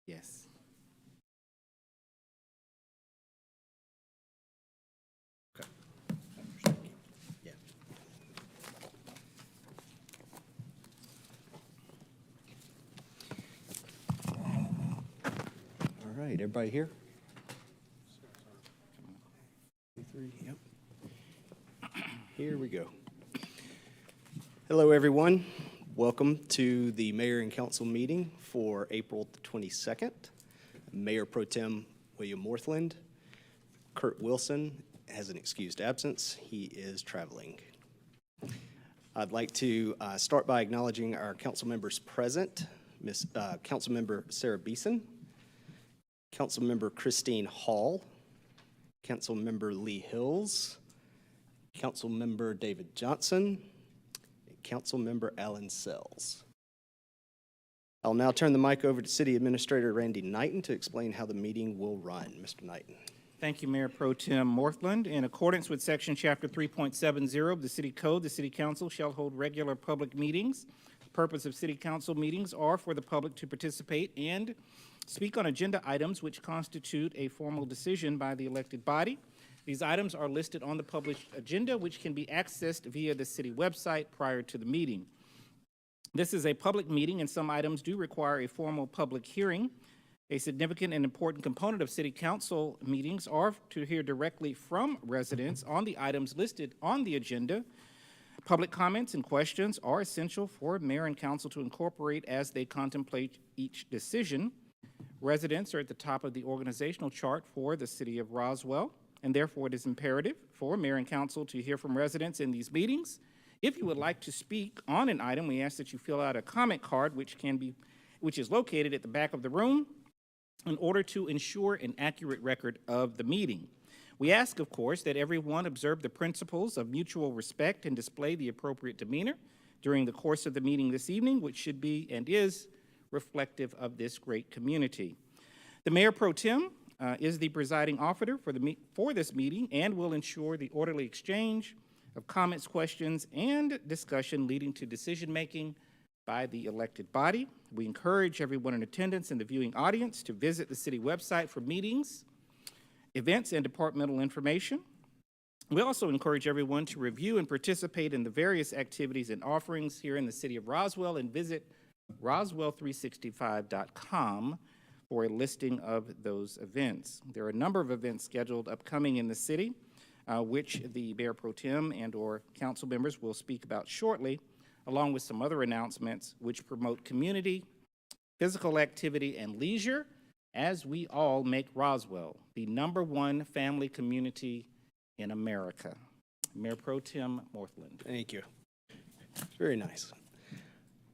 Yes. Okay. Yeah. All right, everybody here? 3, yep. Here we go. Hello, everyone. Welcome to the Mayor and Council meeting for April the 22nd. Mayor Pro Tem William Morthland. Kurt Wilson has an excused absence. He is traveling. I'd like to start by acknowledging our council members present. Councilmember Sarah Beeson, Councilmember Christine Hall, Councilmember Lee Hills, Councilmember David Johnson, and Councilmember Alan Sells. I'll now turn the mic over to City Administrator Randy Knighton to explain how the meeting will run. Mr. Knighton. Thank you, Mayor Pro Tem Morthland. In accordance with Section Chapter 3.70 of the City Code, the City Council shall hold regular public meetings. The purpose of City Council meetings are for the public to participate and speak on agenda items which constitute a formal decision by the elected body. These items are listed on the published agenda, which can be accessed via the city website prior to the meeting. This is a public meeting, and some items do require a formal public hearing. A significant and important component of City Council meetings are to hear directly from residents on the items listed on the agenda. Public comments and questions are essential for Mayor and Council to incorporate as they contemplate each decision. Residents are at the top of the organizational chart for the City of Roswell, and therefore it is imperative for Mayor and Council to hear from residents in these meetings. If you would like to speak on an item, we ask that you fill out a comment card, which is located at the back of the room, in order to ensure an accurate record of the meeting. We ask, of course, that everyone observe the principles of mutual respect and display the appropriate demeanor during the course of the meeting this evening, which should be and is reflective of this great community. The Mayor Pro Tem is the presiding officer for this meeting and will ensure the orderly exchange of comments, questions, and discussion leading to decision-making by the elected body. We encourage everyone in attendance and the viewing audience to visit the city website for meetings, events, and departmental information. We also encourage everyone to review and participate in the various activities and offerings here in the city of Roswell and visit roswell365.com for a listing of those events. There are a number of events scheduled upcoming in the city, which the Mayor Pro Tem and or council members will speak about shortly, along with some other announcements which promote community, physical activity, and leisure as we all make Roswell the #1 family community in America. Mayor Pro Tem Morthland. Thank you. Very nice.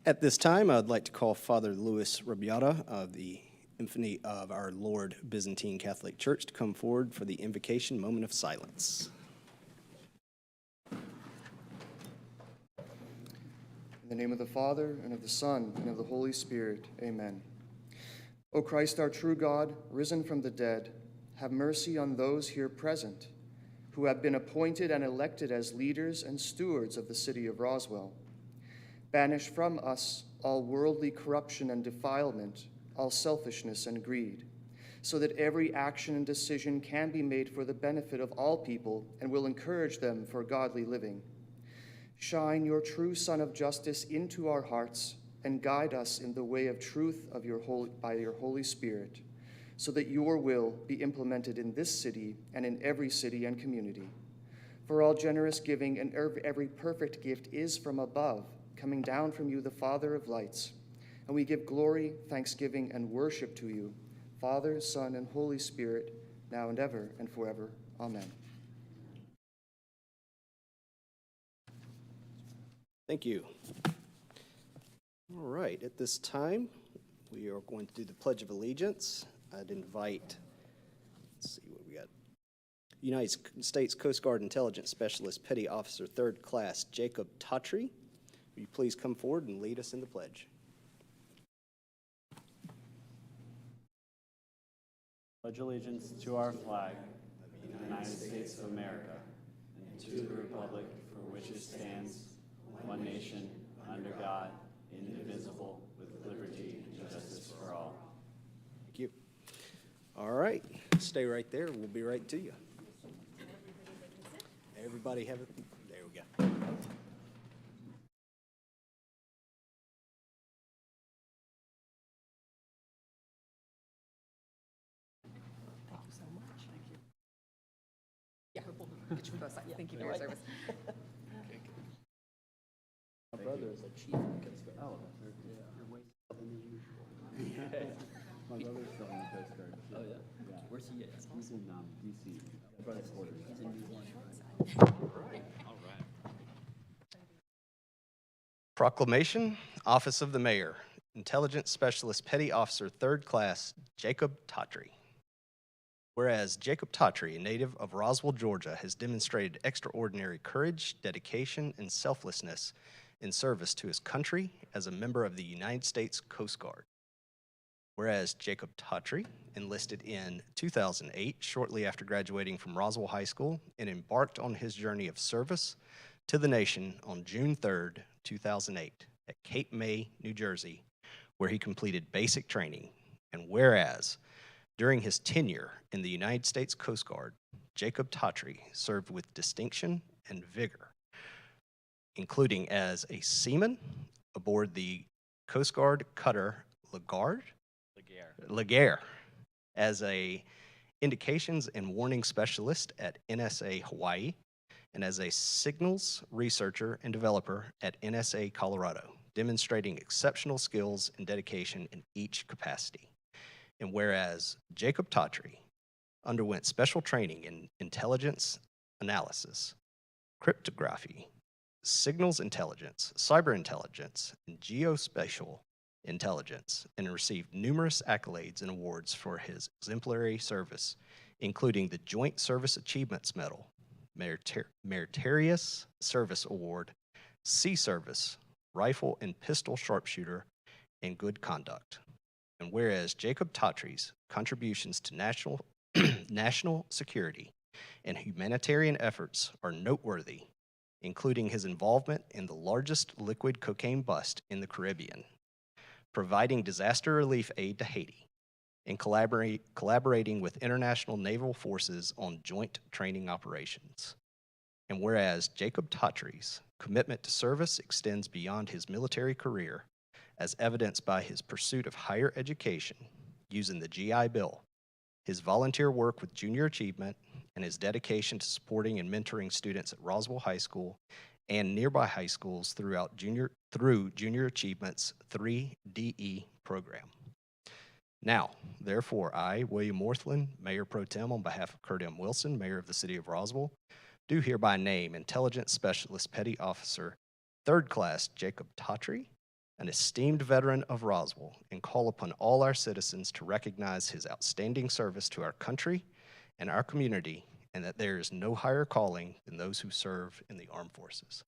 At this time, I'd like to call Father Louis Rabiata of the Infamy of Our Lord Byzantine Catholic Church to come forward for the invocation moment of silence. In the name of the Father, and of the Son, and of the Holy Spirit, amen. O Christ, our true God, risen from the dead, have mercy on those here present who have been appointed and elected as leaders and stewards of the city of Roswell. Banish from us all worldly corruption and defilement, all selfishness and greed, so that every action and decision can be made for the benefit of all people and will encourage them for godly living. Shine your true Sun of Justice into our hearts and guide us in the way of truth of by your Holy Spirit, so that your will be implemented in this city and in every city and community. For all generous giving and every perfect gift is from above, coming down from you, the Father of lights. And we give glory, thanksgiving, and worship to you, Father, Son, and Holy Spirit, now and ever and forever. Amen. Thank you. All right, at this time, we are going to do the Pledge of Allegiance. I'd invite, let's see what we got. United States Coast Guard Intelligence Specialist, Petty Officer 3rd Class, Jacob Tatry. Will you please come forward and lead us in the pledge? Pledge allegiance to our flag of the United States of America and to the republic for which it stands, one nation, under God, indivisible, with liberty and justice for all. stay right there. We'll be right to you. Everybody have it? There we go. Thank you so much. Thank you. Yeah, we'll get you both sides. Thank you for your service. My brother is a chief in the Coast Guard. Oh, you're way than usual. My brother's still in the Coast Guard. Oh, yeah? Yeah. Where's he at? He's in D.C. My brother's quarters. He's in New Orleans. All right. Proclamation, Office of the Mayor, Intelligence Specialist Petty Officer, 3rd Class, Jacob Totry. Whereas Jacob Totry, a native of Roswell, Georgia, has demonstrated extraordinary courage, dedication, and selflessness in service to his country as a member of the United States Coast Guard. Whereas Jacob Totry enlisted in 2008, shortly after graduating from Roswell High School, and embarked on his journey of service to the nation on June 3rd, 2008, at Cape May, New Jersey, where he completed basic training. And whereas during his tenure in the United States Coast Guard, Jacob Totry served with distinction and vigor, including as a seaman aboard the Coast Guard cutter Laguerre, as a indications and warning specialist at NSA Hawaii, and as a signals researcher and developer at NSA Colorado, demonstrating exceptional skills and dedication in each capacity. And whereas Jacob Totry underwent special training in intelligence analysis, cryptography, signals intelligence, cyber intelligence, and geospatial intelligence, and received numerous accolades and awards for his exemplary service, including the Joint Service Achievements Medal, Meritorious Service Award, Sea Service, Rifle and Pistol Sharpshooter, and Good Conduct. And whereas Jacob Totry's contributions to national security and humanitarian efforts are noteworthy, including his involvement in the largest liquid cocaine bust in the Caribbean, providing disaster relief aid to Haiti, and collaborating with international naval forces on joint training operations. And whereas Jacob Totry's commitment to service extends beyond his military career, as evidenced by his pursuit of higher education using the GI Bill, his volunteer work with Junior Achievement, and his dedication to supporting and mentoring students at Roswell High School and nearby high schools through Junior Achievement's 3DE program. Now, therefore, I, William Morthland, Mayor Pro Tem, on behalf of Kurt M. Wilson, Mayor of the City of Roswell, do hereby name Intelligence Specialist Petty Officer, 3rd Class Jacob Totry, an esteemed veteran of Roswell, and call upon all our citizens to recognize his outstanding service to our country and our community, and that there is no higher calling than those who serve in the armed forces.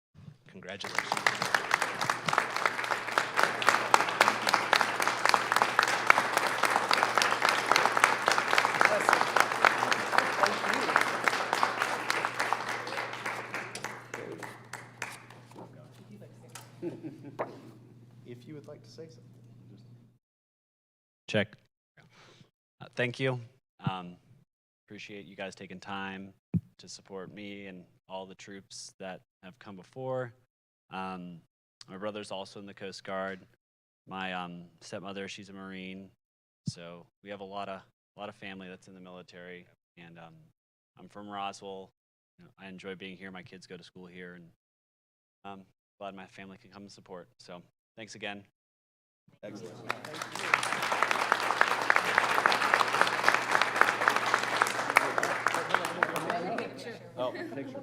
Congratulations. If you would like to say something. Check. Thank you. Appreciate you guys taking time to support me and all the troops that have come before. My brother's also in the Coast Guard. My stepmother, she's a Marine. So we have a lot of family that's in the military. And I'm from Roswell. You know, I enjoy being here. My kids go to school here, and glad my family can come and support. So thanks again. Excellent. Oh, picture.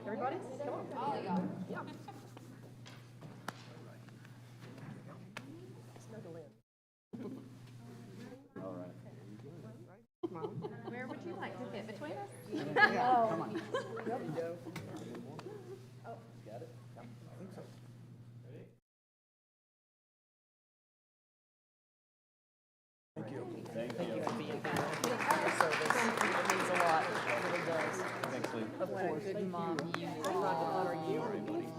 Everybody? Come on. Yeah. Snuggle in. All right. Where would you like to fit between us? Yeah, come on. Yep. Got it? Thank you for being here. Your service. It means a lot. It really does. Thanks, Lee. Of course. Good mom. I'm proud to honor you.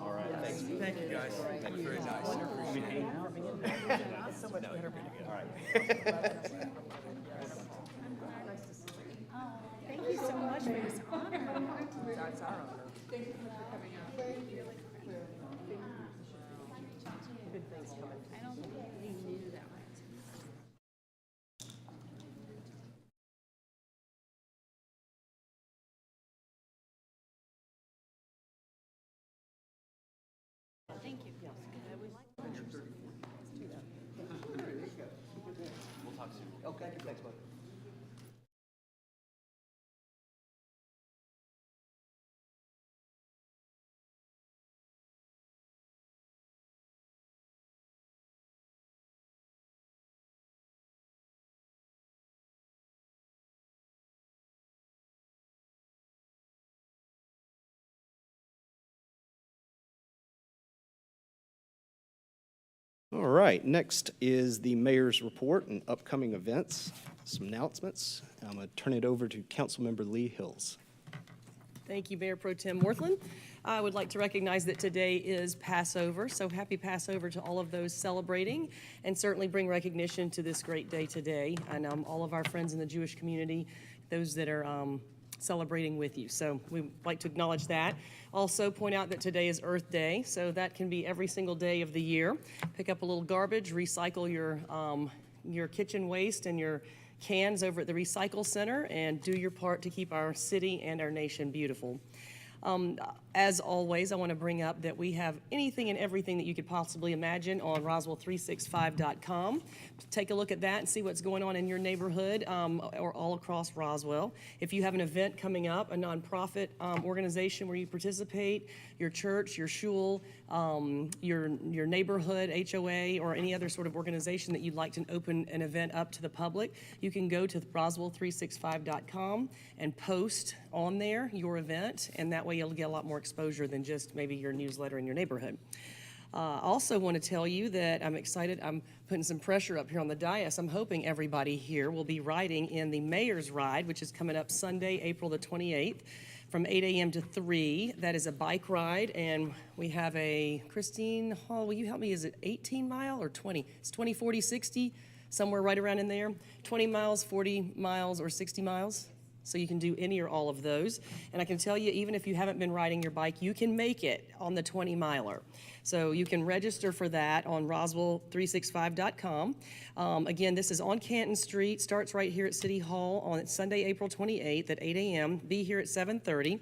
All right. Yes. Thank you, guys. That's very nice. We hang out. It's so much better. All right. That's our honor. Thank you for coming out. Good things coming. I don't think he knew that much. Thank you. Yes. I would like pictures. Let's do that. We'll talk soon. Okay, thanks, bud. All right, next is the mayor's report and upcoming events, some announcements. I'm going to turn it over to Councilmember Lee Hills. Thank you, Mayor Pro Tem Worthland. I would like to recognize that today is Passover, so happy Passover to all of those celebrating, and certainly bring recognition to this great day today, and all of our friends in the Jewish community, those that are celebrating with you. So we'd like to acknowledge that. Also point out that today is Earth Day, so that can be every single day of the year. Pick up a little garbage, recycle your kitchen waste and your cans over at the Recycle Center, and do your part to keep our city and our nation beautiful. As always, I want to bring up that we have anything and everything that you could possibly imagine on Roswell365.com. Take a look at that and see what's going on in your neighborhood or all across Roswell. If you have an event coming up, a nonprofit organization where you participate, your church, your shul, your neighborhood, HOA, or any other sort of organization that you'd like to open an event up to the public, you can go to Roswell365.com and post on there your event, and that way you'll get a lot more exposure than just maybe your newsletter in your neighborhood. I also want to tell you that I'm excited. I'm putting some pressure up here on the dais. I'm hoping everybody here will be riding in the Mayor's Ride, which is coming up Sunday, April the 28th, from 8 a.m. to 3. That is a bike ride, and we have a, Christine Hall, will you help me? Is it 18 mile or 20? It's 20, 40, 60, somewhere right around in there. 20 miles, 40 miles, or 60 miles. So you can do any or all of those. And I can tell you, even if you haven't been riding your bike, you can make it on the 20-miler. So you can register for that on Roswell365.com. Again, this is on Canton Street, starts right here at City Hall on Sunday, April 28th at 8 a.m. Be here at 7:30.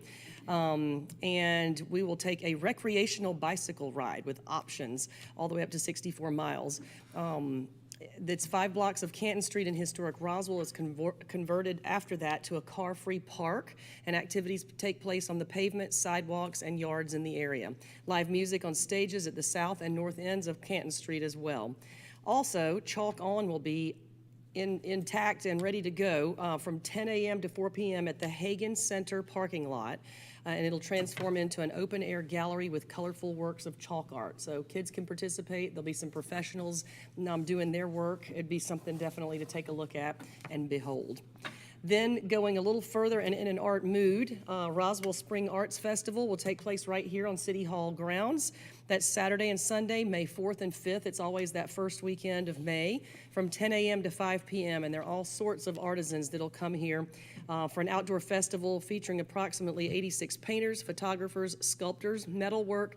And we will take a recreational bicycle ride with options all the way up to 64 miles. That's 5 blocks of Canton Street in historic Roswell is converted after that to a car-free park, and activities take place on the pavement, sidewalks, and yards in the area. Live music on stages at the south and north ends of Canton Street as well. Also, Chalk On will be intact and ready to go from 10 a.m. to 4 p.m. at the Hagen Center parking lot. And it'll transform into an open-air gallery with colorful works of chalk art. So kids can participate. There'll be some professionals doing their work. It'd be something definitely to take a look at and behold. Then going a little further and in an art mood, Roswell Spring Arts Festival will take place right here on City Hall grounds. That's Saturday and Sunday, May 4th and 5th. It's always that first weekend of May from 10 a.m. to 5 p.m. And there are all sorts of artisans that'll come here for an outdoor festival featuring approximately 86 painters, photographers, sculptors, metalwork,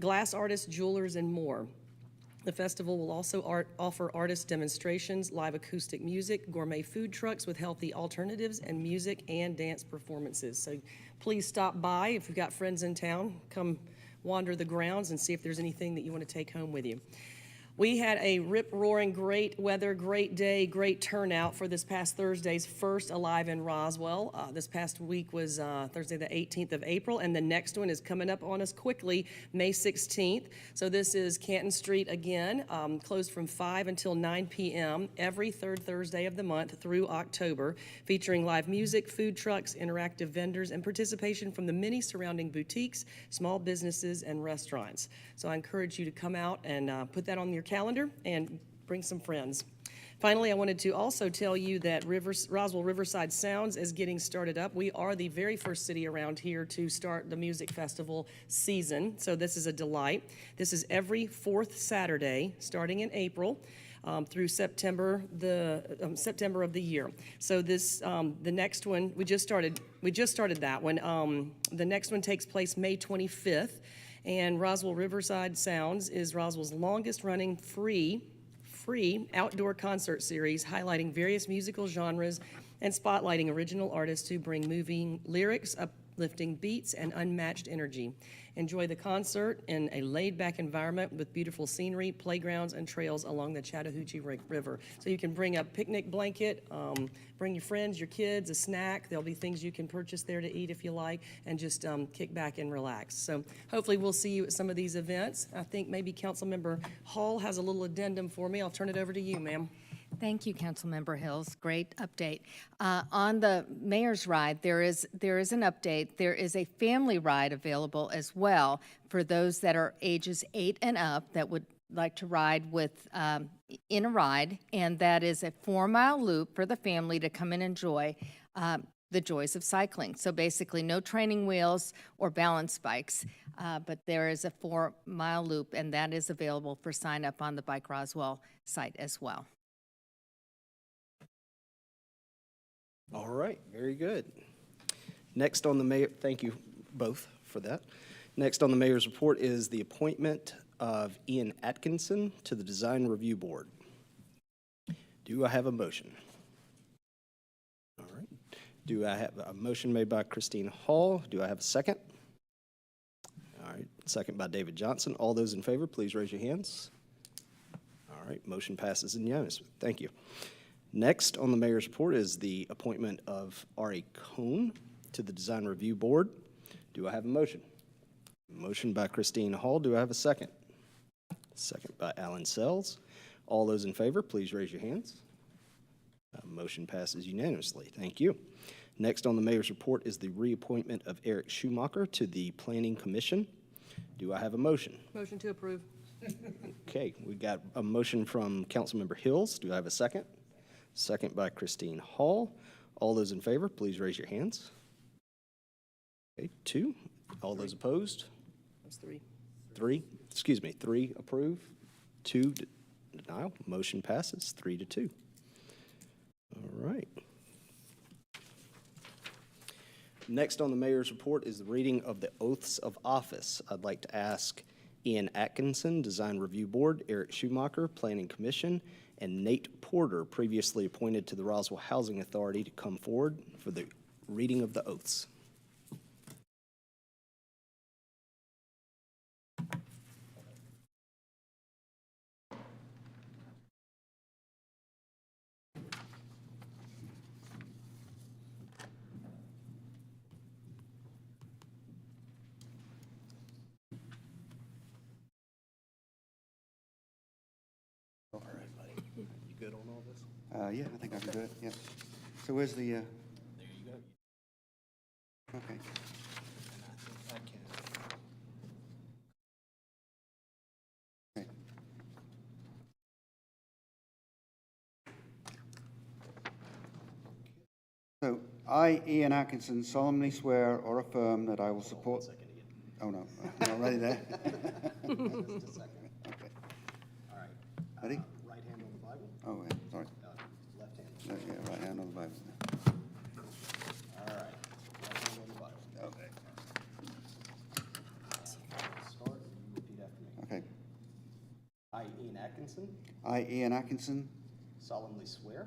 glass artists, jewelers, and more. The festival will also offer artist demonstrations, live acoustic music, gourmet food trucks with healthy alternatives, and music and dance performances. So please stop by. If you've got friends in town, come wander the grounds and see if there's anything that you want to take home with you. We had a rip-roaring, great weather, great day, great turnout for this past Thursday's first Alive in Roswell. This past week was Thursday the 18th of April, and the next one is coming up on us quickly, May 16th. So this is Canton Street again, closed from 5 until 9 p.m. every third Thursday of the month through October, featuring live music, food trucks, interactive vendors, and participation from the many surrounding boutiques, small businesses, and restaurants. So I encourage you to come out and put that on your calendar and bring some friends. Finally, I wanted to also tell you that Roswell Riverside Sounds is getting started up. We are the very first city around here to start the music festival season, so this is a delight. This is every fourth Saturday starting in April. through September of the year. So this, the next one, we just started that one. The next one takes place May 25th, and Roswell Riverside Sounds is Roswell's longest-running free outdoor concert series highlighting various musical genres and spotlighting original artists who bring moving lyrics, uplifting beats, and unmatched energy. Enjoy the concert in a laid-back environment with beautiful scenery, playgrounds, and trails along the Chattahoochee River. So you can bring a picnic blanket, bring your friends, your kids, a snack. There'll be things you can purchase there to eat if you like, and just kick back and relax. So hopefully we'll see you at some of these events. I think maybe Councilmember Hall has a little addendum for me. I'll turn it over to you, ma'am. Thank you, Councilmember Hills. Great update. On the mayor's ride, there is an update. There is a family ride available as well for those that are ages 8 and up that would like to ride with in a ride, and that is a 4-mile loop for the family to come and enjoy the joys of cycling. So basically, no training wheels or balance bikes, but there is a 4-mile loop, and that is available for sign up on the Bike Roswell site as well. All right, very good. Next on the mayor, thank you both for that. Next on the mayor's report is the appointment of Ian Atkinson to the Design Review Board. Do I have a motion? All right. Do I have a motion made by Christine Hall? Do I have a second? All right, second by David Johnson. All those in favor, please raise your hands. All right, motion passes unanimously. Thank you. Next on the mayor's report is the appointment of Ari Cohn to the Design Review Board. Do I have a motion? Motion by Christine Hall. Do I have a second? Second by Alan Sells. All those in favor, please raise your hands. Motion passes unanimously. Thank you. Next on the mayor's report is the reappointment of Eric Schumacher to the Planning Commission. Do I have a motion? Motion to approve. Okay, we got a motion from Councilmember Hills. Do I have a second? Second by Christine Hall. All those in favor, please raise your hands. Okay, 2. All those opposed? That's 3. 3 approve, 2 denial. Motion passes 3-2. All right. Next on the mayor's report is the reading of the oaths of office. I'd like to ask Ian Atkinson, Design Review Board, Eric Schumacher, Planning Commission, and Nate Porter, previously appointed to the Roswell Housing Authority, to come forward for the reading of the oaths. All right, buddy. You good on all this? Yeah, I think I can do it, yeah. So where's the, There you go. okay. I can. Okay. So, I, Ian Atkinson, solemnly swear or affirm that I will support... Oh, no, I'm not ready there. Just a second. Okay. All right. Ready? Right hand on the Bible, Oh, yeah, sorry. left hand. Yeah, right hand on the Bible. All right. Right hand on the Bible. Okay. Start, and you repeat after me. Okay. I, Ian Atkinson, I, Ian Atkinson, solemnly swear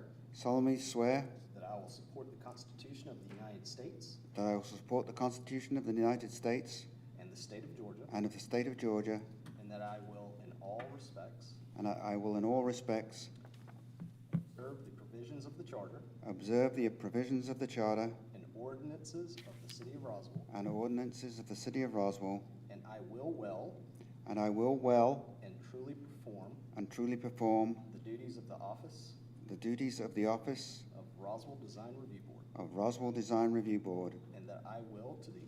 that I will support the Constitution of the United States that I will support the Constitution of the United States and the state of Georgia, and of the state of Georgia, and that I will in all respects and I will in all respects observe the provisions of the Charter observe the provisions of the Charter and ordinances of the City of Roswell, and ordinances of the City of Roswell, and I will well and I will well and truly perform the duties of the office of Roswell Design Review Board, of Roswell Design Review Board, and that I will to the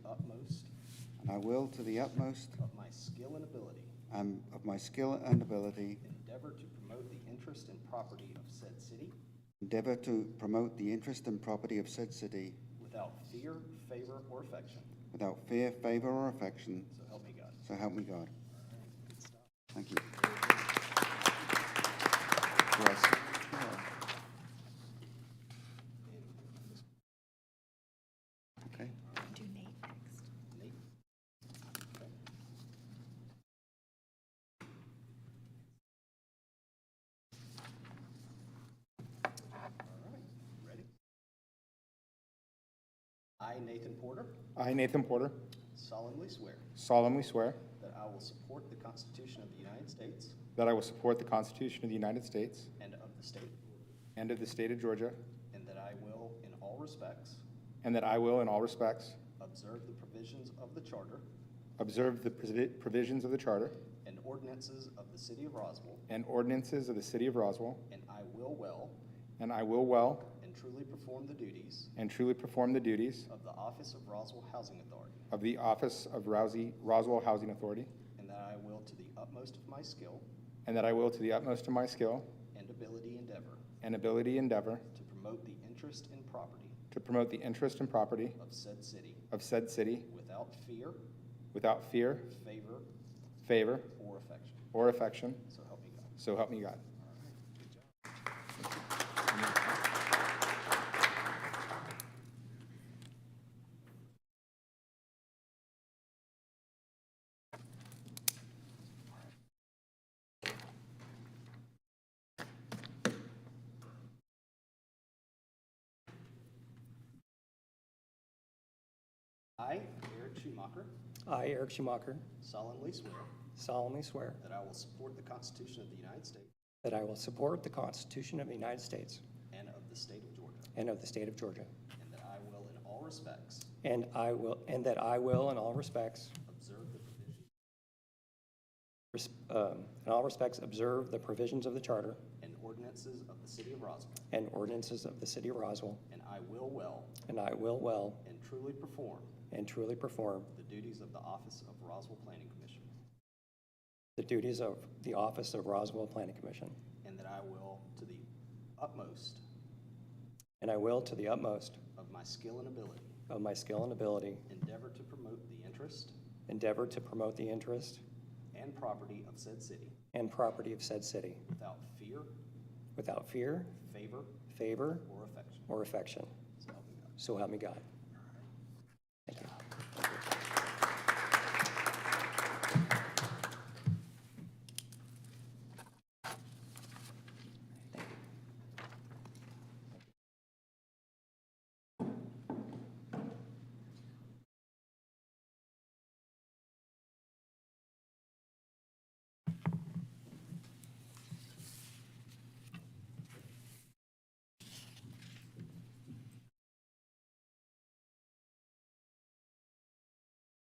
utmost of my skill and ability endeavor to promote the interest and property of said city without fear, favor, or affection. So help me God. So help me God. Thank you. I, Nathan Porter, I, Nathan Porter, solemnly swear solemnly swear that I will support the Constitution of the United States that I will support the Constitution of the United States and of the state, and of the state of Georgia, and that I will, in all respects, and that I will, in all respects, observe the provisions of the Charter observe the provisions of the Charter and ordinances of the City of Roswell, and ordinances of the City of Roswell, and I will well and I will well and truly perform the duties of of the office of Roswell Housing Authority, the office of Roswell Housing Authority, and that I will, to the utmost of my skill and that I will, to the utmost of my skill and ability, endeavor to promote the interest and property of said city without fear, favor, favor, or affection. or affection. So help me God. So help me God. I, Eric Schumacher, I, Eric Schumacher, solemnly swear that I will support the Constitution of the United States I will support the Constitution of the United States and of the state of Georgia, and of the state of Georgia, and that I will, in all respects, and that I will, in all respects, observe the provisions of the Charter and ordinances of the City of Roswell, and ordinances of the City of Roswell, and I will well and truly perform the duties of the office of Roswell Planning Commission, the duties of the office of Roswell Planning Commission, and that I will, to the utmost of of my skill and ability, endeavor to promote the interest and property of said city without fear, favor, or affection. So help me God. So help me God. Thank you.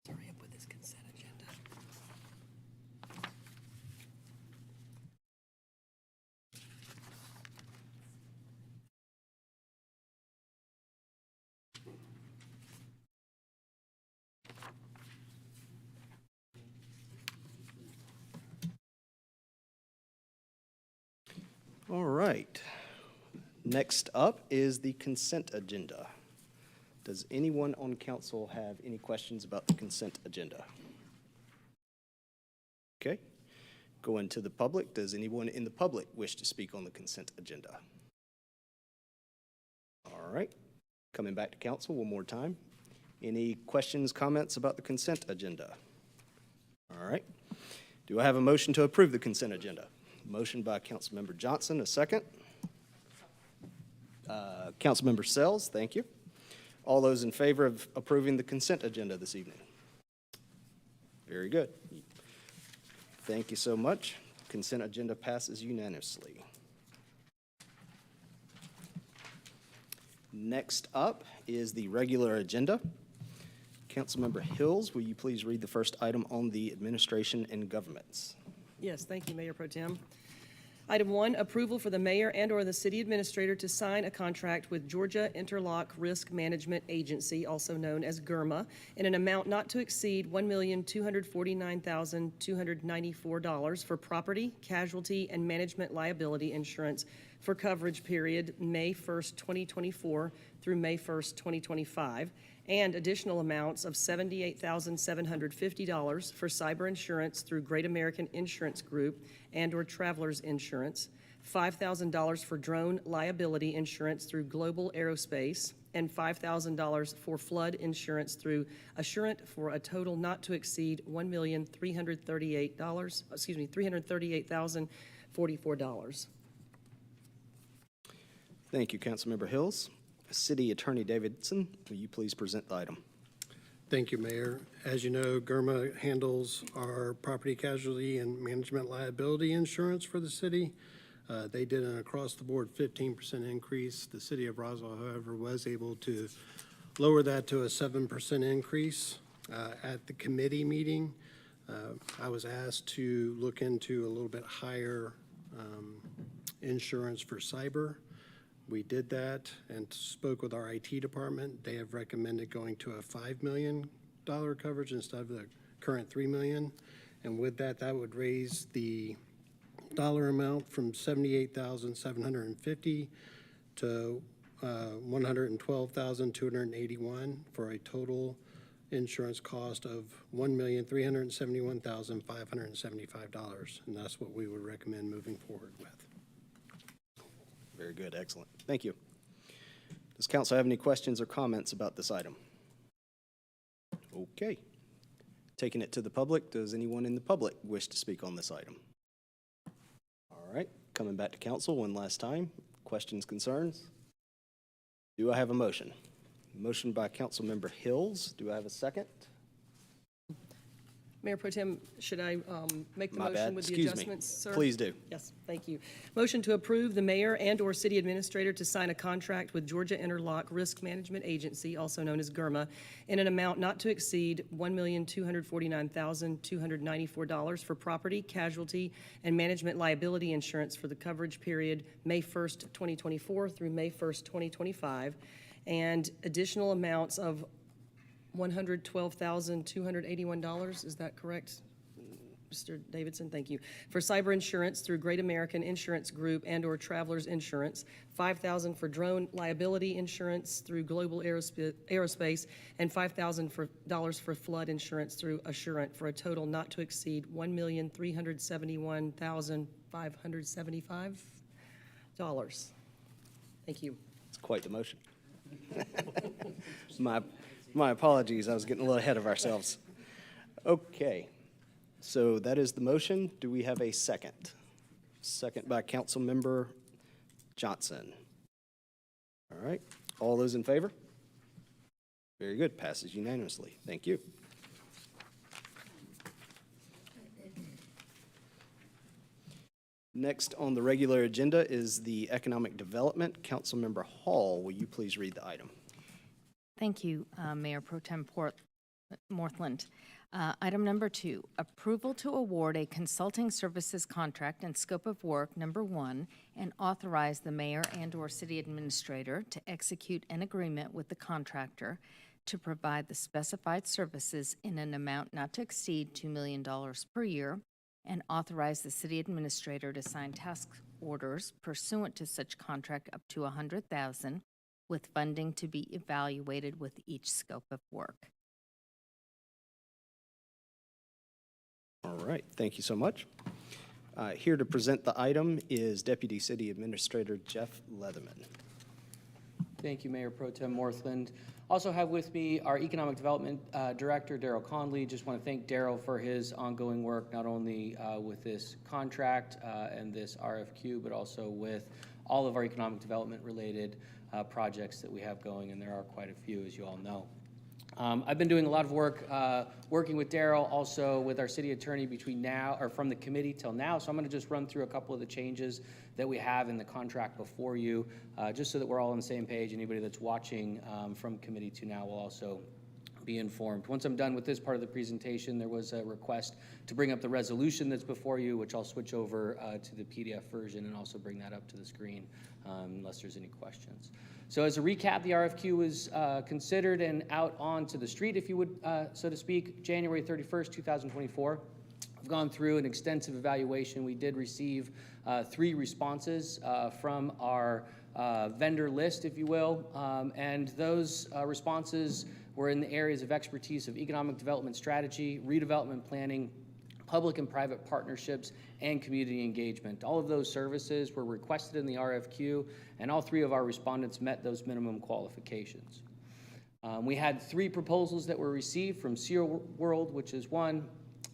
Hurry up with this consent agenda. All right. Next up is the consent agenda. Does anyone on council have any questions about the consent agenda? Okay. Going to the public. Does anyone in the public wish to speak on the consent agenda? All right. Coming back to council one more time. Any questions, comments about the consent agenda? All right. Do I have a motion to approve the consent agenda? Motion by Councilmember Johnson, a second. Councilmember Sells, thank you. All those in favor of approving the consent agenda this evening? Very good. Thank you so much. Consent agenda passes unanimously. Next up is the regular agenda. Councilmember Hills, will you please read the first item on the administration and governments? Yes, thank you, Mayor Pro Tem. Item 1, approval for the mayor and/or the city administrator to sign a contract with Georgia Interlock Risk Management Agency, also known as GIRMA, in an amount not to exceed $1,249,294 for property, casualty, and management liability insurance for coverage period May 1st, 2024 through May 1st, 2025, and additional amounts of $78,750 for cyber insurance through Great American Insurance Group and/or Travelers Insurance, $5,000 for drone liability insurance through Global Aerospace, and $5,000 for flood insurance through Assurant for a total not to exceed $338,044. Thank you, Councilmember Hills. City Attorney Davidson, will you please present the item? Thank you, Mayor. As you know, GERMA handles our property casualty and management liability insurance for the city. They did an across-the-board 15% increase. The city of Roswell, however, was able to lower that to a 7% increase. At the committee meeting, I was asked to look into a little bit higher insurance for cyber. We did that and spoke with our IT department. They have recommended going to a $5 million coverage instead of the current $3 million. And with that, that would raise the dollar amount from $78,750 to $112,281 for a total insurance cost of $1,371,575. And that's what we would recommend moving forward with. Very good, excellent. Thank you. Does council have any questions or comments about this item? Okay. Taking it to the public, does anyone in the public wish to speak on this item? All right, coming back to council one last time. Questions, concerns? Do I have a motion? Motion by Councilmember Hills. Do I have a second? Mayor Pro Tem, should I make the My motion bad. with the Excuse me. adjustments, sir? Please do. Yes, thank you. Motion to approve the mayor and/or city administrator to sign a contract with Georgia Interlock Risk Management Agency, also known as GERMA, in an amount not to exceed $1,249,294 for property, casualty, and management liability insurance for the coverage period May 1st, 2024 through May 1st, 2025, and additional amounts of $112,281, is that correct, Mr. Davidson? Thank you. For cyber insurance through Great American Insurance Group and/or Travelers Insurance, $5,000 for drone liability insurance through Global Aerospace, and $5,000 for flood insurance through Assurant, for a total not to exceed $1,371,575. Thank you. It's quite the motion. My apologies, I was getting a little ahead of ourselves. Okay, so that is the motion. Do we have a second? Second by Councilmember Johnson. All right, all those in favor? Very good, passes unanimously. Thank you. Next on the regular agenda is the Economic Development. Councilmember Hall, will you please read the item? Thank you, Mayor Pro Tem Morthland. Item number 2, approval to award a consulting services contract and scope of work, number 1, and authorize the mayor and/or city administrator to execute an agreement with the contractor to provide the specified services in an amount not to exceed $2 million per year, and authorize the city administrator to sign task orders pursuant to such contract up to $100,000, with funding to be evaluated with each scope of work. All right, thank you so much. Here to present the item is Deputy City Administrator Jeff Leatherman. Thank you, Mayor Pro Tem Morthland. Also have with me our Economic Development Director, Daryl Conley. Just want to thank Daryl for his ongoing work, not only with this contract and this RFQ, but also with all of our economic development related projects that we have going, and there are quite a few, as you all know. I've been doing a lot of work working with Daryl, also with our city attorney between now, or from the committee till now. So I'm going to just run through a couple of the changes that we have in the contract before you, just so that we're all on the same page. Anybody that's watching from committee to now will also be informed. Once I'm done with this part of the presentation, there was a request to bring up the resolution that's before you, which I'll switch over to the PDF version and also bring that up to the screen unless there's any questions. So as a recap, the RFQ was considered and out onto the street, if you would, so to speak, January 31st, 2024. We've gone through an extensive evaluation. We did receive 3 responses from our vendor list, if you will, and those responses were in the areas of expertise of economic development strategy, redevelopment planning, public and private partnerships, and community engagement. All of those services were requested in the RFQ, and all 3 of our respondents met those minimum qualifications. We had 3 proposals that were received from Sierra World, which is 1,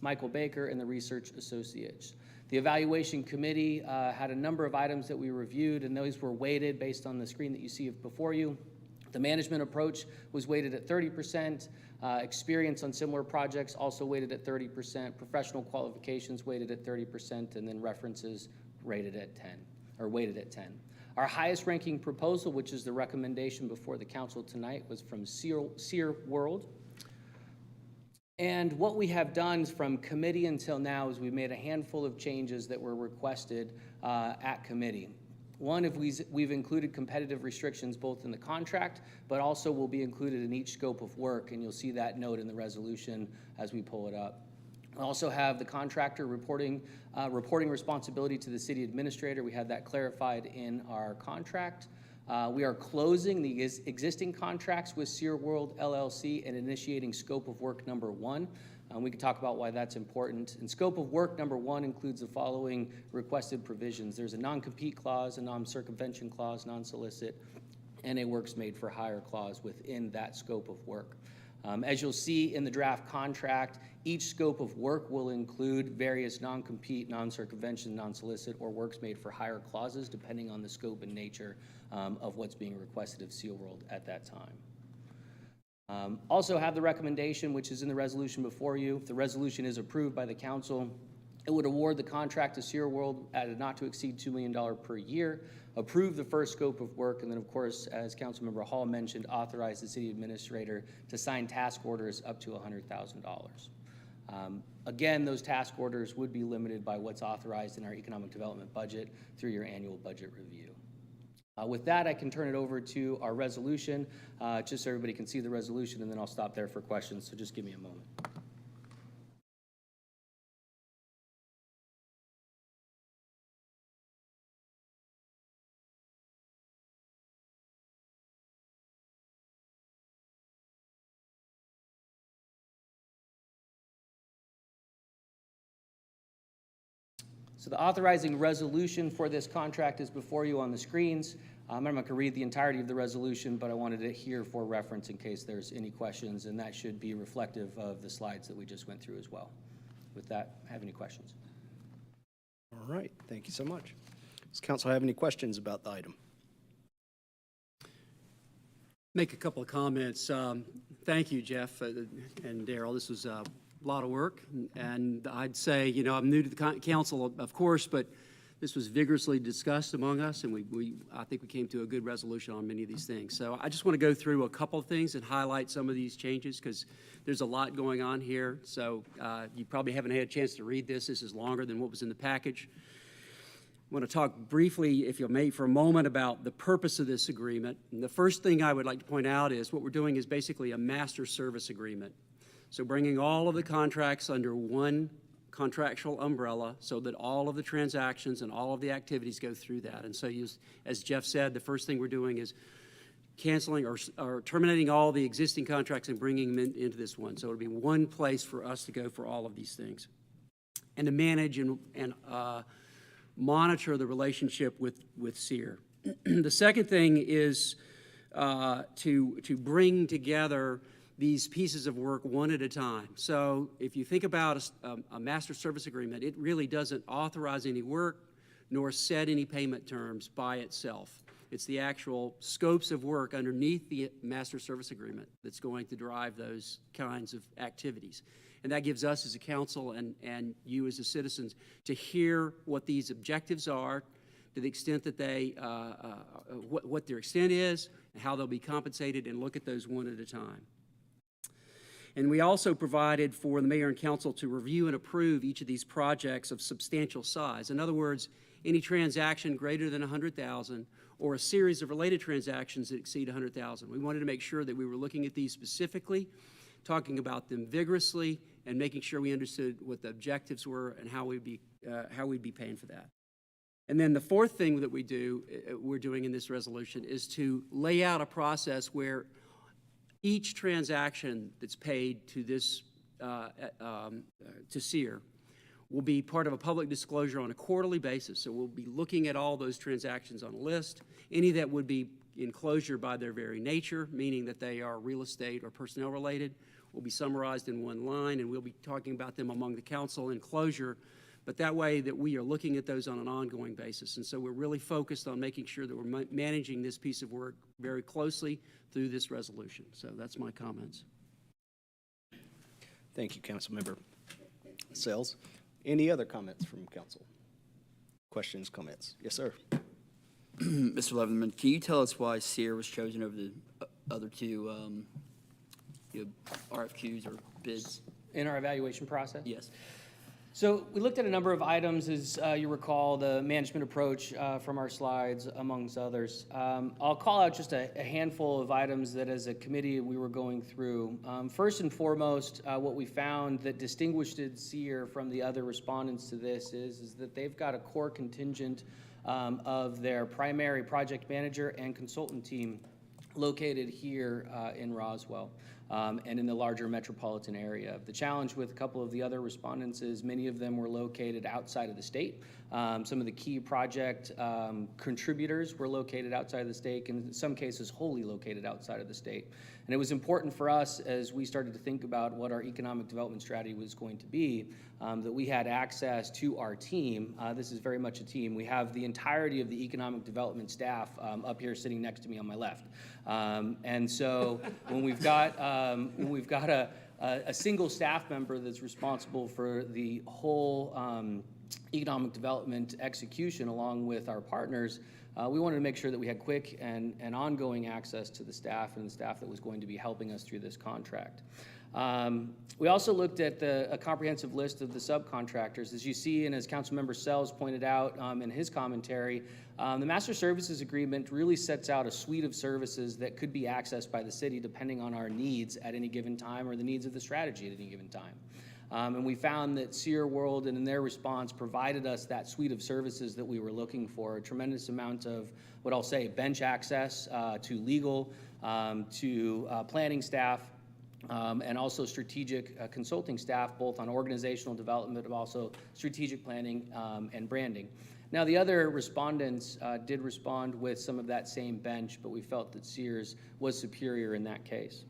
Michael Baker, and the Research Associates. The evaluation committee had a number of items that we reviewed, and those were weighted based on the screen that you see before you. The management approach was weighted at 30%. Experience on similar projects also weighted at 30%. Professional qualifications weighted at 30%, and then references rated at 10, or weighted at 10. Our highest ranking proposal, which is the recommendation before the council tonight, was from Sear World. And what we have done from committee until now is we've made a handful of changes that were requested at committee. One, we've included competitive restrictions both in the contract, but also will be included in each scope of work, and you'll see that note in the resolution as we pull it up. We also have the contractor reporting responsibility to the city administrator. We had that clarified in our contract. We are closing the existing contracts with Sear World LLC and initiating scope of work number 1. We can talk about why that's important. And scope of work number 1 includes the following requested provisions. There's a non-compete clause, a non-circumvention clause, non-solicit, and a works made for hire clause within that scope of work. As you'll see in the draft contract, each scope of work will include various non-compete, non-circumvention, non-solicit, or works made for hire clauses, depending on the scope and nature of what's being requested of Sear World at that time. Also have the recommendation, which is in the resolution before you. If the resolution is approved by the council, it would award the contract to Sear World at a not to exceed $2 million per year, approve the first scope of work, and then of course, as Councilmember Hall mentioned, authorize the city administrator to sign task orders up to $100,000. Again, those task orders would be limited by what's authorized in our economic development budget through your annual budget review. With that, I can turn it over to our resolution, just so everybody can see the resolution, and then I'll stop there for questions, so just give me a moment. So the authorizing resolution for this contract is before you on the screens. I'm not going to read the entirety of the resolution, but I wanted it here for reference in case there's any questions, and that should be reflective of the slides that we just went through as well. With that, have any questions? All right, thank you so much. Does council have any questions about the item? Make a couple of comments. Thank you, Jeff and Daryl. This was a lot of work, and I'd say, you know, I'm new to the council, of course, but this was vigorously discussed among us, and I think we came to a good resolution on many of these things. So I just want to go through a couple of things and highlight some of these changes because there's a lot going on here. So you probably haven't had a chance to read this. This is longer than what was in the package. I want to talk briefly, if you'll may, for a moment about the purpose of this agreement. And the first thing I would like to point out is what we're doing is basically a master service agreement. So bringing all of the contracts under one contractual umbrella so that all of the transactions and all of the activities go through that. And so as Jeff said, the first thing we're doing is canceling or terminating all the existing contracts and bringing them into this one. So it'll be one place for us to go for all of these things. And to manage and monitor the relationship with SEER. The second thing is to bring together these pieces of work one at a time. So if you think about a master service agreement, it really doesn't authorize any work nor set any payment terms by itself. It's the actual scopes of work underneath the master service agreement that's going to drive those kinds of activities. And that gives us as a council and you as the citizens to hear what these objectives are, to the extent that they, what their extent is, and how they'll be compensated, and look at those one at a time. And we also provided for the mayor and council to review and approve each of these projects of substantial size. In other words, any transaction greater than $100,000 or a series of related transactions that exceed $100,000. We wanted to make sure that we were looking at these specifically, talking about them vigorously, and making sure we understood what the objectives were and how we'd be paying for that. And then the fourth thing that we're doing in this resolution is to lay out a process where each transaction that's paid to this to SEER will be part of a public disclosure on a quarterly basis. So we'll be looking at all those transactions on a list. Any that would be in closure by their very nature, meaning that they are real estate or personnel related, will be summarized in one line, and we'll be talking about them among the council in closure but that way that we are looking at those on an ongoing basis. And so we're really focused on making sure that we're managing this piece of work very closely through this resolution. So that's my comments. Thank you, Councilmember Sells. Any other comments from council? Questions, comments? Yes, sir. Mr. Leatherman, can you tell us why Sear was chosen over the other two RFQs or bids? In our evaluation process? Yes. So we looked at a number of items, as you recall, the management approach from our slides, amongst others. I'll call out just a handful of items that as a committee we were going through. First and foremost, what we found that distinguished Sear from the other respondents to this is that they've got a core contingent of their primary project manager and consultant team located here in Roswell. And in the larger metropolitan area. The challenge with a couple of the other respondents is many of them were located outside of the state. Some of the key project contributors were located outside of the state, and in some cases wholly located outside of the state. And it was important for us as we started to think about what our economic development strategy was going to be, that we had access to our team. This is very much a team. We have the entirety of the economic development staff up here sitting next to me on my left. And so when we've got a single staff member that's responsible for the whole economic development execution along with our partners, we wanted to make sure that we had quick and ongoing access to the staff and the staff that was going to be helping us through this contract. We also looked at a comprehensive list of the subcontractors. As you see, and as Councilmember Sells pointed out in his commentary, the Master Services Agreement really sets out a suite of services that could be accessed by the city depending on our needs at any given time or the needs of the strategy at any given time. And we found that Sear World, and in their response, provided us that suite of services that we were looking for, a tremendous amount of, what I'll say, bench access to legal, to planning staff, and also strategic consulting staff, both on organizational development, but also strategic planning and branding. Now, the other respondents did respond with some of that same bench, but we felt that Sears was superior in that case.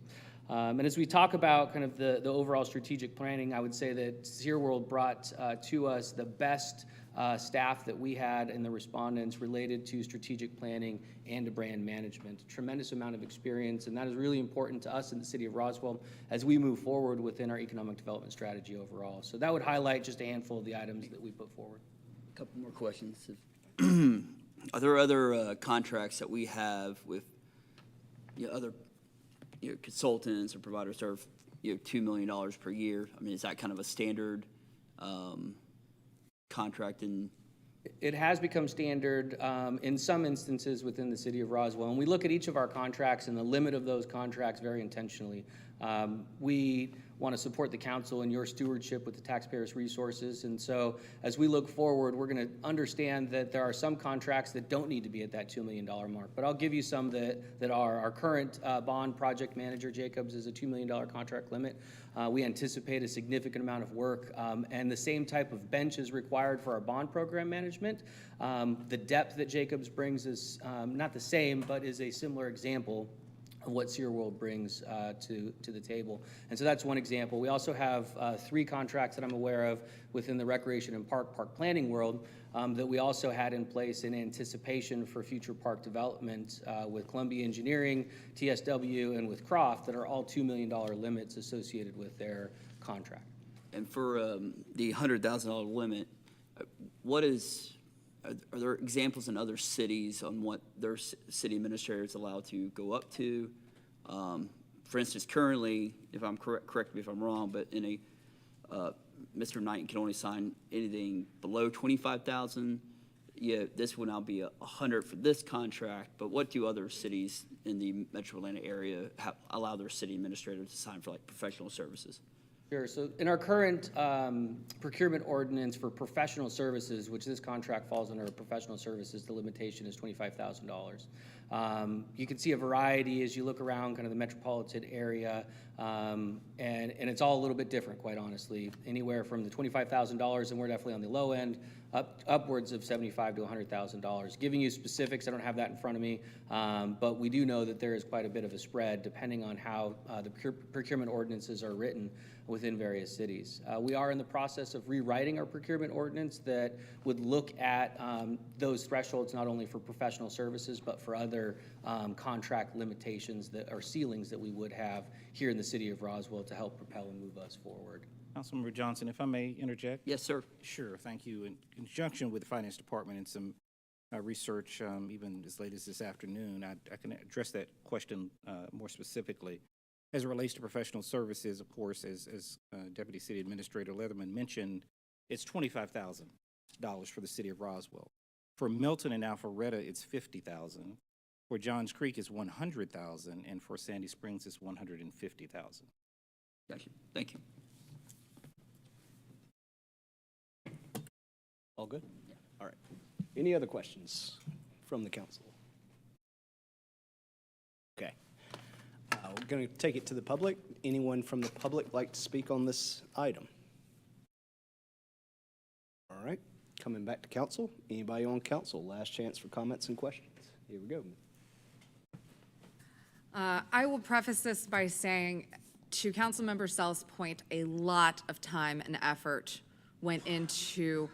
And as we talk about kind of the overall strategic planning, I would say that Sear World brought to us the best staff that we had in the respondents related to strategic planning and to brand management. A tremendous amount of experience, and that is really important to us in the city of Roswell as we move forward within our economic development strategy overall. So that would highlight just a handful of the items that we put forward. A couple more questions. Are there other contracts that we have with other consultants or providers that are $2 million per year? I mean, is that kind of a standard contract? It has become standard in some instances within the city of Roswell, and we look at each of our contracts and the limit of those contracts very intentionally. We want to support the council in your stewardship with the taxpayers' resources, and so as we look forward, we're going to understand that there are some contracts that don't need to be at that $2 million mark, but I'll give you some that are. Our current bond project manager, Jacobs, is a $2 million contract limit. We anticipate a significant amount of work, and the same type of bench is required for our bond program management. The depth that Jacobs brings is not the same, but is a similar example of what Sear World brings to the table. And so that's one example. We also have 3 contracts that I'm aware of within the recreation and park planning world that we also had in place in anticipation for future park development with Columbia Engineering, TSW, and with Croft that are all $2 million limits associated with their contract. And for the $100,000 limit, are there examples in other cities on what their city administrators allowed to go up to? For instance, currently, if I'm correct me if I'm wrong, but in Mr. Knight can only sign anything below $25,000. Yeah, this will now be $100 for this contract. But what do other cities in the Metro Atlanta area allow their city administrators to sign for, like professional services? Sure. So in our current procurement ordinance for professional services, which this contract falls under professional services, the limitation is $25,000. You can see a variety as you look around kind of the metropolitan area And it's all a little bit different, quite honestly, anywhere from the $25,000, and we're definitely on the low end, upwards of $75,000 to $100,000. Giving you specifics, I don't have that in front of me, but we do know that there is quite a bit of a spread depending on how the procurement ordinances are written within various cities. We are in the process of rewriting our procurement ordinance that would look at those thresholds not only for professional services, but for other contract limitations that are ceilings that we would have here in the city of Roswell to help propel and move us forward. Councilmember Johnson, if I may interject? Yes, sir. Sure, thank you. In conjunction with the Finance Department and some research, even as late as this afternoon, I can address that question more specifically. As it relates to professional services, of course, as Deputy City Administrator Leatherman mentioned, it's $25,000 for the city of Roswell. For Milton and Alpharetta, it's $50,000. For Johns Creek, it's $100,000, and for Sandy Springs, it's $150,000. Got you. Thank you. All good? All right. Any other questions from the council? Okay. We're going to take it to the public. Anyone from the public like to speak on this item? All right. Coming back to council. Anybody on council? Last chance for comments and questions. Here we go. I will preface this by saying, to Councilmember Sell's point, a lot of time and effort went into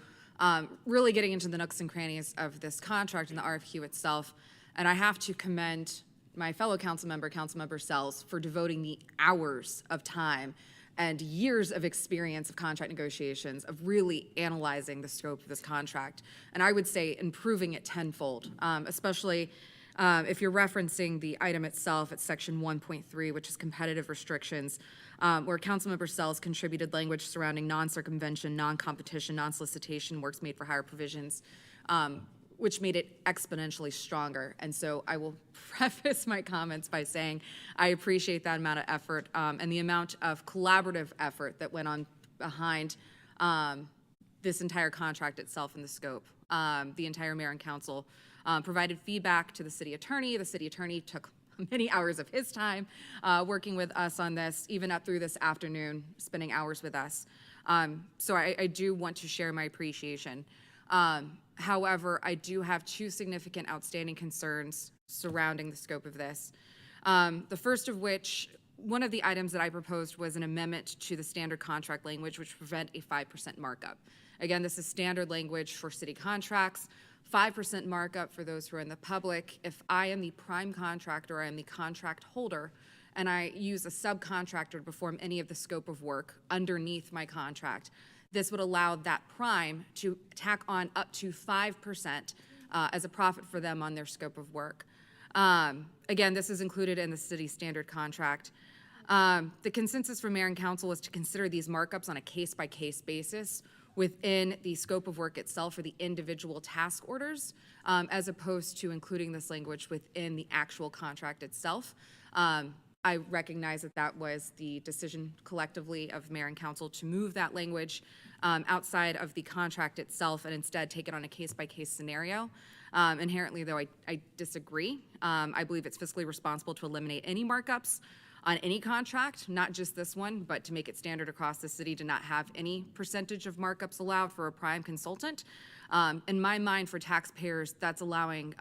really getting into the nooks and crannies of this contract and the RFQ itself. And I have to commend my fellow Councilmember Sells, for devoting the hours of time and years of experience of contract negotiations, of really analyzing the scope of this contract. And I would say improving it tenfold, especially if you're referencing the item itself at section 1.3, which is competitive restrictions, where Councilmember Sells contributed language surrounding non-circumvention, non-competition, non-solicitation, works made for hire provisions, which made it exponentially stronger. And so I will preface my comments by saying I appreciate that amount of effort and the amount of collaborative effort that went on behind this entire contract itself and the scope. The entire mayor and council provided feedback to the city attorney. The city attorney took many hours of his time working with us on this, even up through this afternoon, spending hours with us. So I do want to share my appreciation. However, I do have two significant outstanding concerns surrounding the scope of this. The first of which, one of the items that I proposed was an amendment to the standard contract language, which prevent a 5% markup. Again, this is standard language for city contracts. 5% markup for those who are in the public. If I am the prime contractor, I am the contract holder, and I use a subcontractor to perform any of the scope of work underneath my contract, this would allow that prime to tack on up to 5% as a profit for them on their scope of work. Again, this is included in the city standard contract. The consensus from mayor and council was to consider these markups on a case-by-case basis within the scope of work itself or the individual task orders, as opposed to including this language within the actual contract itself. I recognize that that was the decision collectively of mayor and council to move that language outside of the contract itself and instead take it on a case-by-case scenario. Inherently, though, I disagree. I believe it's fiscally responsible to eliminate any markups on any contract, not just this one, but to make it standard across the city to not have any percentage of markups allowed for a prime consultant. In my mind, for taxpayers, that's allowing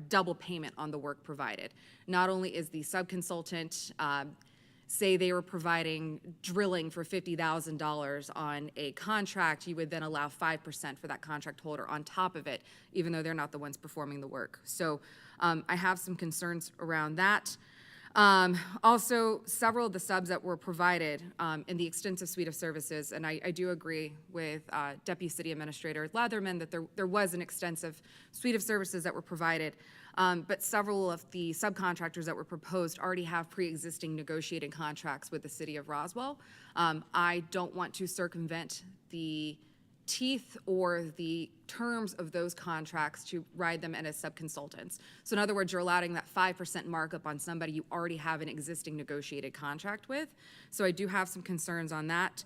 double payment on the work provided. Not only is the subconsultant, say they were providing drilling for $50,000 on a contract, you would then allow 5% for that contract holder on top of it, even though they're not the ones performing the work. So I have some concerns around that. Also, several of the subs that were provided in the extensive suite of services, and I do agree with Deputy City Administrator Leatherman that there was an extensive suite of services that were provided, but several of the subcontractors that were proposed already have pre-existing negotiated contracts with the city of Roswell. I don't want to circumvent the teeth or the terms of those contracts to ride them in as subconsultants. So in other words, you're allowing that 5% markup on somebody you already have an existing negotiated contract with. So I do have some concerns on that.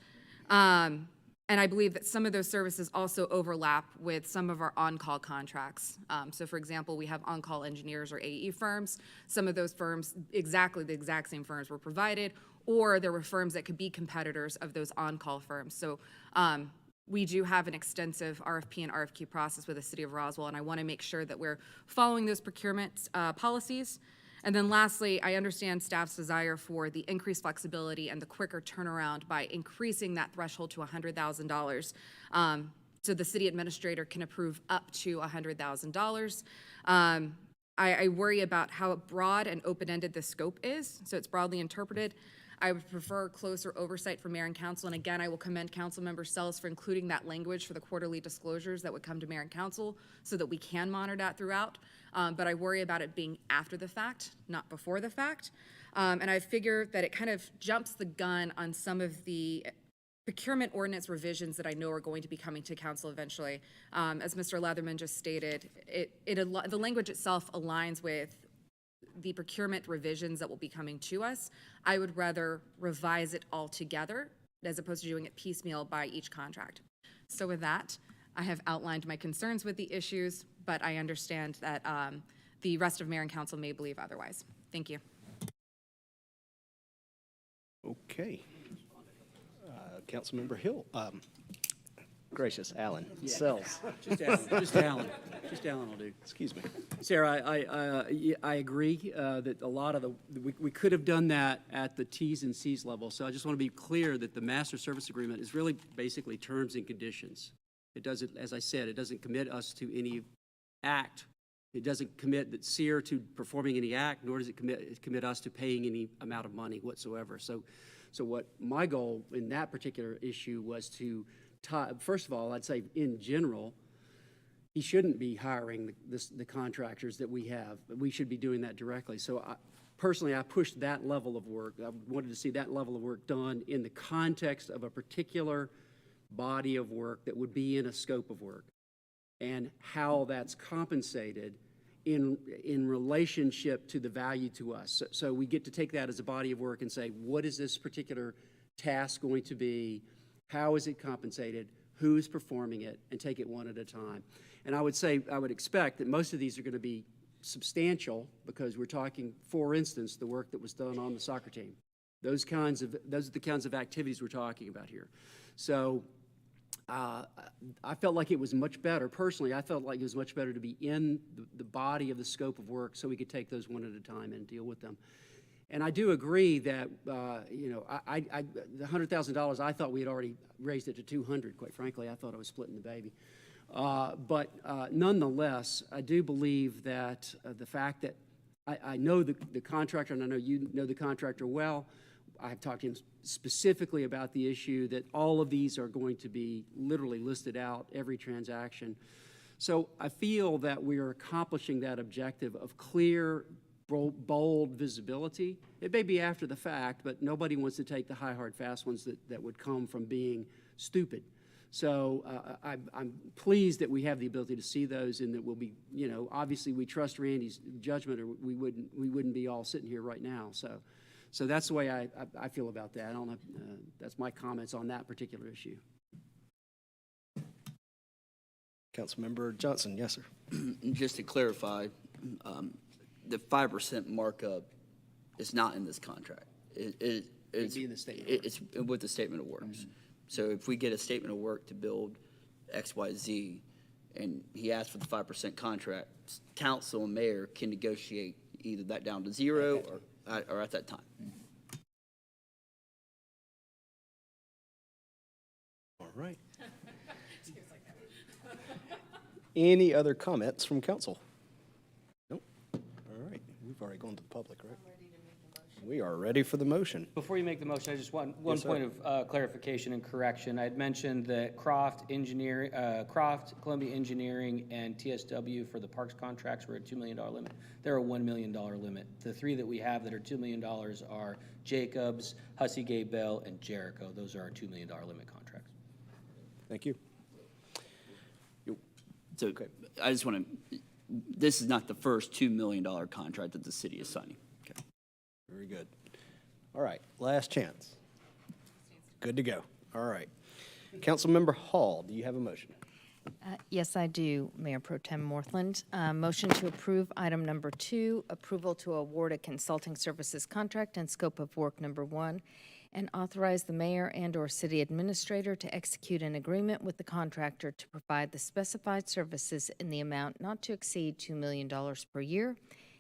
And I believe that some of those services also overlap with some of our on-call contracts. So for example, we have on-call engineers or AE firms. Some of those firms, exactly the exact same firms were provided, or there were firms that could be competitors of those on-call firms. So we do have an extensive RFP and RFQ process with the city of Roswell, and I want to make sure that we're following those procurement policies. And then lastly, I understand staff's desire for the increased flexibility and the quicker turnaround by increasing that threshold to $100,000. So the city administrator can approve up to $100,000. I worry about how broad and open-ended the scope is, so it's broadly interpreted. I would prefer closer oversight from mayor and council, and again, I will commend Councilmember Sells for including that language for the quarterly disclosures that would come to mayor and council so that we can monitor that throughout. But I worry about it being after the fact, not before the fact. And I figure that it kind of jumps the gun on some of the procurement ordinance revisions that I know are going to be coming to council eventually. As Mr. Leatherman just stated, the language itself aligns with the procurement revisions that will be coming to us. I would rather revise it all together as opposed to doing it piecemeal by each contract. So with that, I have outlined my concerns with the issues, but I understand that the rest of mayor and council may believe otherwise. Thank you. Okay. Councilmember Hill, gracious, Alan, Sells. Just Alan, just Alan. Just Alan will do. Excuse me. Sarah, I agree that a lot of we could have done that at the T's and C's level. So I just want to be clear that the master service agreement is really basically terms and conditions. It doesn't, as I said, it doesn't commit us to any act. It doesn't commit that SEER to performing any act, nor does it commit us to paying any amount of money whatsoever. So what my goal in that particular issue was to first of all, I'd say in general, he shouldn't be hiring the contractors that we have. We should be doing that directly. So personally, I pushed that level of work. I wanted to see that level of work done in the context of a particular body of work that would be in a scope of work, and how that's compensated in relationship to the value to us. So we get to take that as a body of work and say, what is this particular task going to be? How is it compensated? Who's performing it? And take it one at a time. And I would expect that most of these are going to be substantial, because we're talking, for instance, the work that was done on the soccer team. Those are the kinds of activities we're talking about here. So I felt like it was much better, personally, I felt like it was much better to be in the body of the scope of work so we could take those one at a time and deal with them. And I do agree that, you know, the $100,000, I thought we had already raised it to 200, quite frankly. I thought I was splitting the baby. But nonetheless, I do believe that the fact that I know the contractor, and I know you know the contractor well. I have talked to him specifically about the issue that all of these are going to be literally listed out, every transaction. So I feel that we are accomplishing that objective of clear, bold visibility. It may be after the fact, but nobody wants to take the high, hard, fast ones that would come from being stupid. So I'm pleased that we have the ability to see those, and that we'll be, you know, obviously we trust Randy's judgment, or we wouldn't be all sitting here right now. So that's the way I feel about that. I don't know. That's my comments on that particular issue. Councilmember Johnson, yes, sir. Just to clarify, the 5% markup is not in this contract. It's be in the statement. It's with the statement of works. Mm-hmm. So if we get a statement of work to build X, Y, Z, and he asks for the 5% contract, council and mayor can negotiate either that down to zero or at that time. All right. Any other comments from council? Nope. All right. We've already gone to the public, right? We are ready for the motion. Before you make the motion, I just want one point of clarification and correction. I had mentioned that Croft, Columbia Engineering, and TSW for the parks contracts were a $2 million limit. They're a $1 million limit. The three that we have that are $2 million are Jacobs, Hussey Gay Bell, and Jericho. Those are our $2 million limit contracts. Thank you. So I just want to, this is not the first $2 million contract that the city is signing. Okay. Very good. All right, last chance. Good to go. All right. Councilmember Hall, do you have a motion? Yes, I do, Mayor Pro Tem Morthland. Motion to approve item number 2, approval to award a consulting services contract and scope of work number 1, and authorize the mayor and/or city administrator to execute an agreement with the contractor to provide the specified services in the amount not to exceed $2 million per year,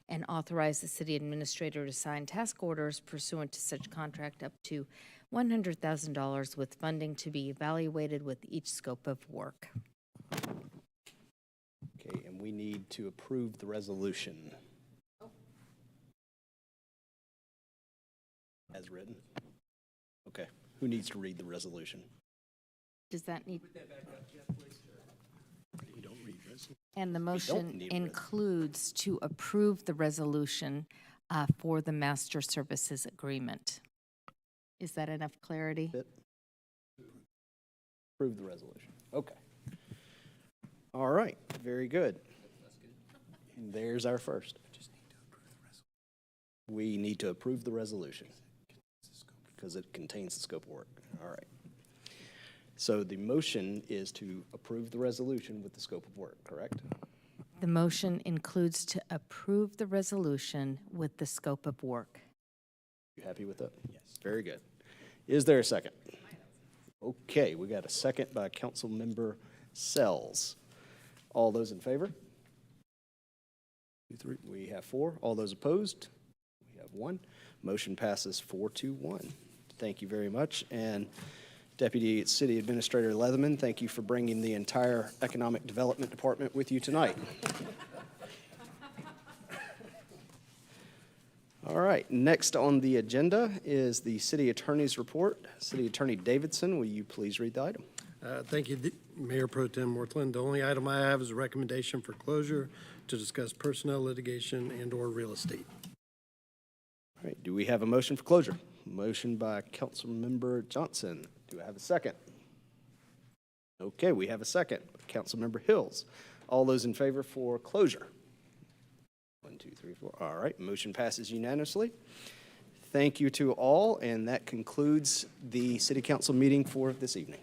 and authorize the city administrator to sign task orders pursuant to such contract up to $100,000 with funding to be evaluated with each scope of work. Okay, and we need to approve the resolution. As written? Okay, who needs to read the resolution? Does that need? You don't read this. And the don't motion need a includes to approve the resolution for the master services agreement. Is that enough clarity? Approve the resolution. Okay. All right, very good. And there's our first. We need to approve the resolution because it contains the scope of work. All right. So the motion is to approve the resolution with the scope of work, correct? The motion includes to approve the resolution with the scope of work. You happy with that? Yes. Very good. Is there a second? Okay, we got a second by Councilmember Sells. All those in favor? 2, 3. We have 4. All those opposed? We have 1. Motion passes 4-1. Thank you very much. And Deputy City Administrator Leatherman, thank you for bringing the entire Economic Development Department with you tonight. All right, next on the agenda is the City Attorney's Report. City Attorney Davidson, will you please read the item? Thank you, Mayor Pro Tem Worthland. The only item I have is a recommendation for closure to discuss personnel litigation and/or real estate. All right, do we have a motion for closure? Motion by Councilmember Johnson. Do I have a second? Okay, we have a second. Councilmember Hills. All those in favor for closure? 1, 2, 3, 4. All right, motion passes unanimously. Thank you to all, and that concludes the City Council meeting for this evening.